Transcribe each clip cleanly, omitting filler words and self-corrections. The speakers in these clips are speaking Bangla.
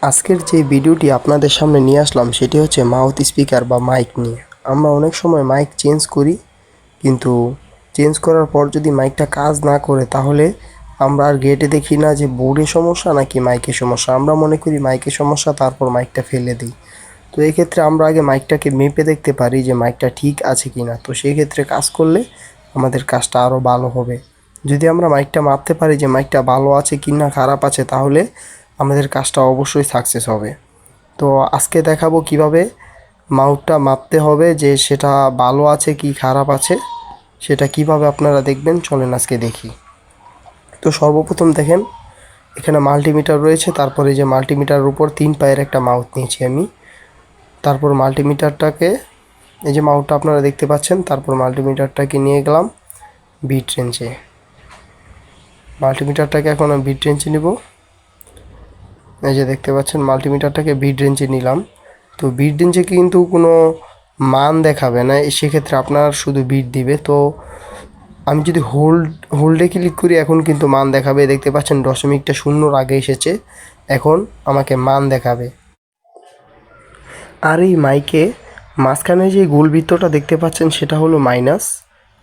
আজকের যে ভিডিওটি আপনাদের সামনে নিয়ে আসলাম সেটি হচ্ছে মাউথ স্পিকার বা মাইক নিয়ে। আমরা অনেক সময় মাইক চেঞ্জ করি, কিন্তু চেঞ্জ করার পর যদি মাইকটা কাজ না করে তাহলে আমরা আর গেটে দেখি না যে বোর্ডে সমস্যা নাকি মাইকের সমস্যা। আমরা মনে করি মাইকের সমস্যা, তারপর মাইকটা ফেলে দিই। তো এই ক্ষেত্রে আমরা আগে মাইকটাকে মেপে দেখতে পারি যে মাইকটা ঠিক আছে কি না। তো সেই ক্ষেত্রে কাজ করলে আমাদের কাজটা আরও ভালো হবে। যদি আমরা মাইকটা মাপতে পারি যে মাইকটা ভালো আছে কি না খারাপ আছে, তাহলে আমাদের কাজটা অবশ্যই সাকসেস হবে। তো আজকে দেখাবো কিভাবে মাউথটা মাপতে হবে, যে সেটা ভালো আছে কি খারাপ আছে, সেটা কিভাবে আপনারা দেখবেন। চলেন আজকে দেখি। তো সর্বপ্রথম দেখেন, এখানে মাল্টিমিটার রয়েছে। তারপরে যে মাল্টিমিটারের উপর 3 পায়ের একটা মাউথ নিয়েছি আমি। তারপর মাল্টিমিটারটাকে, এই যে মাউথটা আপনারা দেখতে পাচ্ছেন, তারপর মাল্টিমিটারটাকে নিয়ে গেলাম বিট রেঞ্জে। মাল্টিমিটারটাকে এখন আমি বিট রেঞ্জে নিব। এই যে দেখতে পাচ্ছেন মাল্টিমিটারটাকে বিট রেঞ্জে নিলাম। তো বিট রেঞ্জে কিন্তু কোনো মান দেখাবে না, সেক্ষেত্রে আপনার শুধু বিট দিবে। তো আমি যদি হোল্ডে ক্লিক করি, এখন কিন্তু মান দেখাবে। দেখতে পাচ্ছেন দশমিকটা শূন্যর আগে এসেছে, এখন আমাকে মান দেখাবে। আর এই মাইকে মাঝখানে যে গোল বৃত্তটা দেখতে পাচ্ছেন সেটা হলো মাইনাস,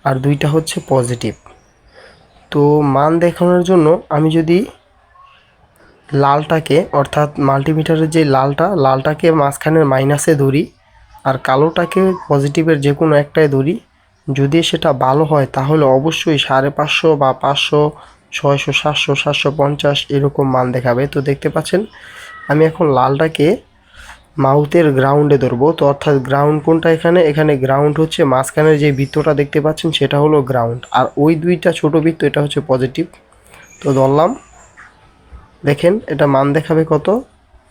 আর দুইটা হচ্ছে পজিটিভ। তো মান দেখানোর জন্য আমি যদি লালটাকে, অর্থাৎ মাল্টিমিটারের যে লালটাকে মাঝখানের মাইনাসে ধরি, আর কালোটাকে পজিটিভের যে কোনো একটায় ধরি, যদি সেটা ভালো হয় তাহলে অবশ্যই 550 বা 500, 600, 700, 750 এরকম মান দেখাবে। তো দেখতে পাচ্ছেন আমি এখন লালটাকে মাউথের গ্রাউন্ডে ধরবো। তো অর্থাৎ গ্রাউন্ড কোনটা, এখানে গ্রাউন্ড হচ্ছে মাঝখানের যে বৃত্তটা দেখতে পাচ্ছেন সেটা হলো গ্রাউন্ড, আর ওই দুইটা ছোট বৃত্ত এটা হচ্ছে পজিটিভ। তো ধরলাম, দেখেন এটা মান দেখাবে কত,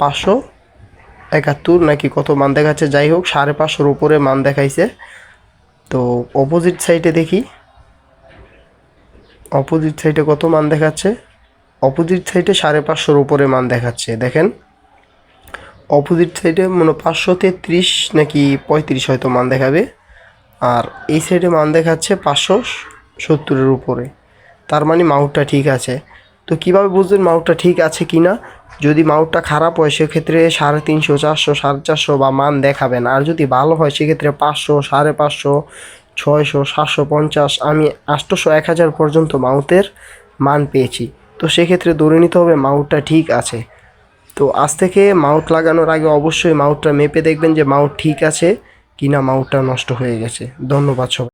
571 নাকি কত মান দেখাচ্ছে, যাই হোক 550-র উপরে মান দেখাইছে। তো অপোজিট সাইডে দেখি, অপোজিট সাইডে কত মান দেখাচ্ছে। অপোজিট সাইডে 550-র উপরে মান দেখাচ্ছে। দেখেন অপোজিট সাইডে মনে 533 নাকি 35 হয়তো মান দেখাবে, আর এই সাইডে মান দেখাচ্ছে 570-এর উপরে। তার মানে মাউথটা ঠিক আছে। তো কিভাবে বুঝবেন মাউথটা ঠিক আছে কি না? যদি মাউথটা খারাপ হয় সেক্ষেত্রে 350, 400, 450 বা মান দেখাবেন। আর যদি ভালো হয় সেক্ষেত্রে 500, 550, 600, 750, আমি 800, 1000 পর্যন্ত মাউথের মান পেয়েছি। তো সেক্ষেত্রে ধরে নিতে হবে মাউথটা ঠিক আছে। তো আজ থেকে মাউথ লাগানোর আগে অবশ্যই মাউথটা মেপে দেখবেন যে মাউথ ঠিক আছে কিনা, মাউথটা নষ্ট হয়ে গেছে। ধন্যবাদ সবাই।